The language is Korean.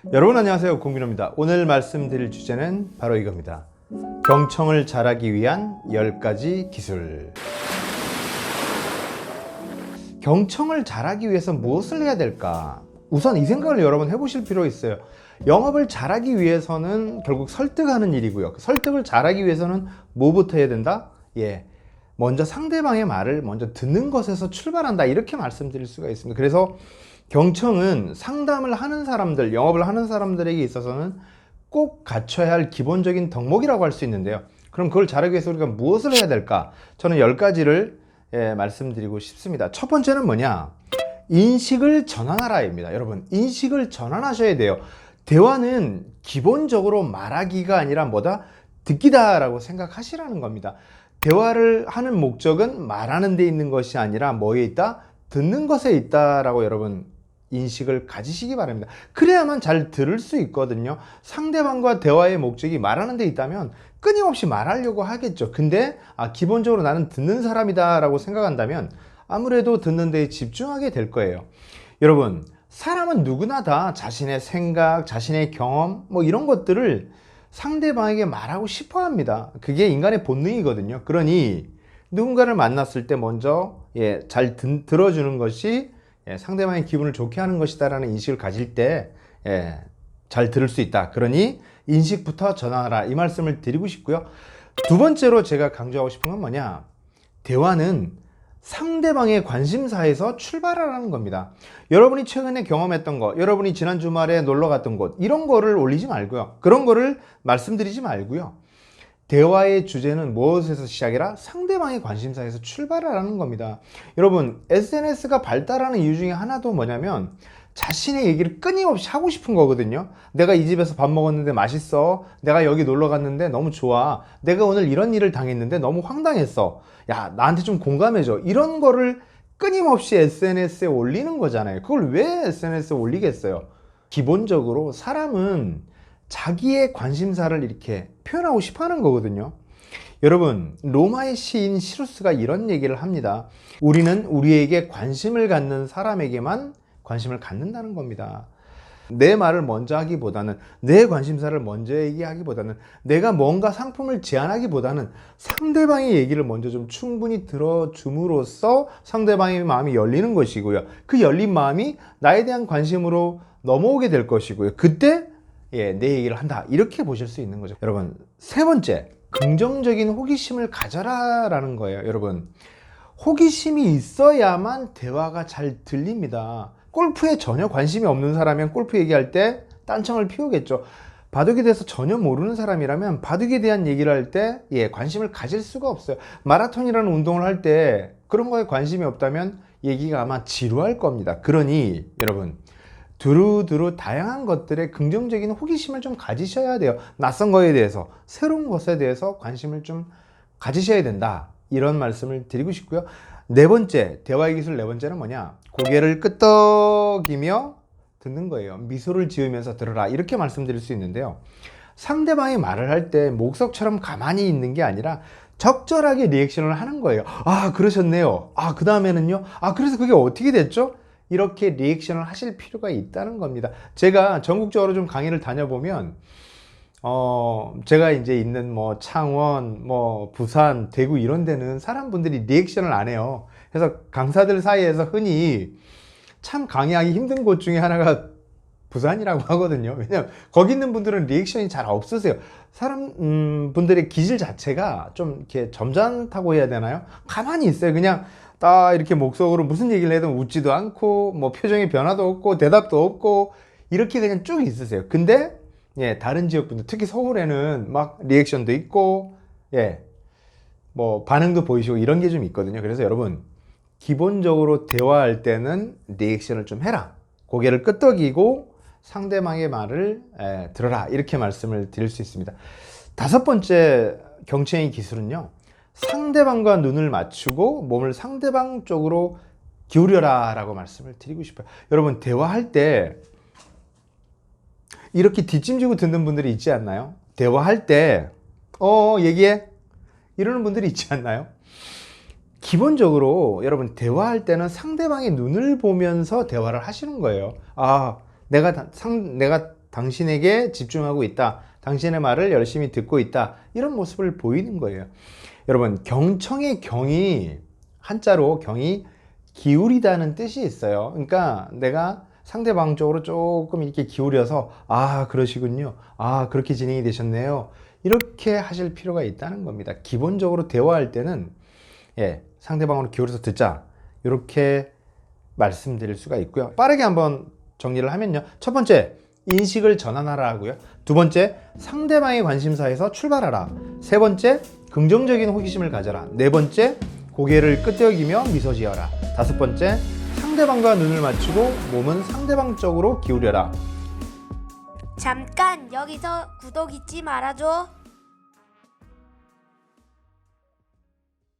여러분 안녕하세요, 공균호입니다. 오늘 말씀드릴 주제는 바로 이겁니다. 경청을 잘하기 위한 10가지 기술. 경청을 잘하기 위해서 무엇을 해야 될까? 우선 이 생각을 여러분 해보실 필요가 있어요. 영업을 잘하기 위해서는 결국 설득하는 일이고요. 설득을 잘하기 위해서는 뭐부터 해야 된다? 먼저 상대방의 말을 먼저 듣는 것에서 출발한다, 이렇게 말씀드릴 수가 있습니다. 그래서 경청은 상담을 하는 사람들, 영업을 하는 사람들에게 있어서는 꼭 갖춰야 할 기본적인 덕목이라고 할 수 있는데요. 그럼 그걸 잘하기 위해서 우리가 무엇을 해야 될까? 저는 10가지를 말씀드리고 싶습니다. 첫 번째는 뭐냐? 인식을 전환하라입니다. 여러분, 인식을 전환하셔야 돼요. 대화는 기본적으로 말하기가 아니라 뭐다? 듣기다라고 생각하시라는 겁니다. 대화를 하는 목적은 말하는 데 있는 것이 아니라 뭐에 있다? 듣는 것에 있다라고 여러분 인식을 가지시기 바랍니다. 그래야만 잘 들을 수 있거든요. 상대방과 대화의 목적이 말하는 데 있다면 끊임없이 말하려고 하겠죠. 근데 기본적으로 나는 듣는 사람이다 라고 생각한다면 아무래도 듣는 데 집중하게 될 거예요. 여러분, 사람은 누구나 다 자신의 생각, 자신의 경험 이런 것들을 상대방에게 말하고 싶어 합니다. 그게 인간의 본능이거든요. 그러니 누군가를 만났을 때 먼저 잘 들어주는 것이 상대방의 기분을 좋게 하는 것이다 라는 인식을 가질 때 잘 들을 수 있다. 그러니 인식부터 전환하라, 이 말씀을 드리고 싶고요. 두 번째로 제가 강조하고 싶은 건 뭐냐? 대화는 상대방의 관심사에서 출발하라는 겁니다. 여러분이 최근에 경험했던 거, 여러분이 지난 주말에 놀러 갔던 곳, 이런 거를 올리지 말고요. 그런 거를 말씀드리지 말고요. 대화의 주제는 무엇에서 시작이라? 상대방의 관심사에서 출발하라는 겁니다. 여러분, SNS가 발달하는 이유 중에 하나도 뭐냐면 자신의 얘기를 끊임없이 하고 싶은 거거든요. 내가 이 집에서 밥 먹었는데 맛있어. 내가 여기 놀러 갔는데 너무 좋아. 내가 오늘 이런 일을 당했는데 너무 황당했어. 야, 나한테 좀 공감해줘. 이런 거를 끊임없이 SNS에 올리는 거잖아요. 그걸 왜 SNS에 올리겠어요? 기본적으로 사람은 자기의 관심사를 이렇게 표현하고 싶어 하는 거거든요. 여러분, 로마의 시인 시루스가 이런 얘기를 합니다. 우리는 우리에게 관심을 갖는 사람에게만 관심을 갖는다는 겁니다. 내 말을 먼저 하기보다는, 내 관심사를 먼저 얘기하기보다는, 내가 뭔가 상품을 제안하기보다는 상대방의 얘기를 먼저 좀 충분히 들어줌으로써 상대방의 마음이 열리는 것이고요. 그 열린 마음이 나에 대한 관심으로 넘어오게 될 것이고요. 그때 내 얘기를 한다, 이렇게 보실 수 있는 거죠. 여러분, 세 번째, 긍정적인 호기심을 가져라 라는 거예요. 여러분, 호기심이 있어야만 대화가 잘 들립니다. 골프에 전혀 관심이 없는 사람이면 골프 얘기할 때 딴청을 피우겠죠. 바둑에 대해서 전혀 모르는 사람이라면 바둑에 대한 얘기를 할 때 관심을 가질 수가 없어요. 마라톤이라는 운동을 할 때 그런 거에 관심이 없다면 얘기가 아마 지루할 겁니다. 그러니 여러분, 두루두루 다양한 것들에 긍정적인 호기심을 좀 가지셔야 돼요. 낯선 거에 대해서, 새로운 것에 대해서 관심을 좀 가지셔야 된다, 이런 말씀을 드리고 싶고요. 네 번째, 대화의 기술 네 번째는 뭐냐? 고개를 끄덕이며 듣는 거예요. 미소를 지으면서 들어라, 이렇게 말씀드릴 수 있는데요. 상대방이 말을 할 때 목석처럼 가만히 있는 게 아니라 적절하게 리액션을 하는 거예요. 아, 그러셨네요. 아, 그 다음에는요. 아, 그래서 그게 어떻게 됐죠? 이렇게 리액션을 하실 필요가 있다는 겁니다. 제가 전국적으로 좀 강의를 다녀보면 제가 이제 있는 창원, 부산, 대구 이런 데는 사람분들이 리액션을 안 해요. 그래서 강사들 사이에서 흔히 참 강의하기 힘든 곳 중에 하나가 부산이라고 하거든요. 왜냐면 거기 있는 분들은 리액션이 잘 없으세요. 분들의 기질 자체가 좀 이렇게 점잖다고 해야 되나요? 가만히 있어요. 그냥 딱 이렇게 목속으로 무슨 얘기를 해도 웃지도 않고 표정의 변화도 없고 대답도 없고 이렇게 그냥 쭉 있으세요. 근데 다른 지역분들, 특히 서울에는 막 리액션도 있고 반응도 보이시고 이런 게 좀 있거든요. 그래서 여러분, 기본적으로 대화할 때는 리액션을 좀 해라. 고개를 끄덕이고 상대방의 말을 들어라, 이렇게 말씀을 드릴 수 있습니다. 다섯 번째 경청의 기술은요, 상대방과 눈을 맞추고 몸을 상대방 쪽으로 기울여라 라고 말씀을 드리고 싶어요. 여러분, 대화할 때 이렇게 뒷짐지고 듣는 분들이 있지 않나요? 대화할 때 얘기해? 이러는 분들이 있지 않나요? 기본적으로 여러분, 대화할 때는 상대방의 눈을 보면서 대화를 하시는 거예요. 내가 당신에게 집중하고 있다. 당신의 말을 열심히 듣고 있다. 이런 모습을 보이는 거예요. 여러분, 경청의 경이 한자로 경이 기울이다는 뜻이 있어요. 그러니까 내가 상대방 쪽으로 조금 이렇게 기울여서 아, 그러시군요. 아, 그렇게 진행이 되셨네요. 이렇게 하실 필요가 있다는 겁니다. 기본적으로 대화할 때는 상대방으로 기울여서 듣자. 이렇게 말씀드릴 수가 있고요. 빠르게 한번 정리를 하면요. 첫 번째, 인식을 전환하라 하고요. 두 번째, 상대방의 관심사에서 출발하라. 세 번째, 긍정적인 호기심을 가져라. 네 번째, 고개를 끄덕이며 미소 지어라. 다섯 번째, 상대방과 눈을 맞추고 몸은 상대방 쪽으로 기울여라. 잠깐 여기서 구독 잊지 말아줘.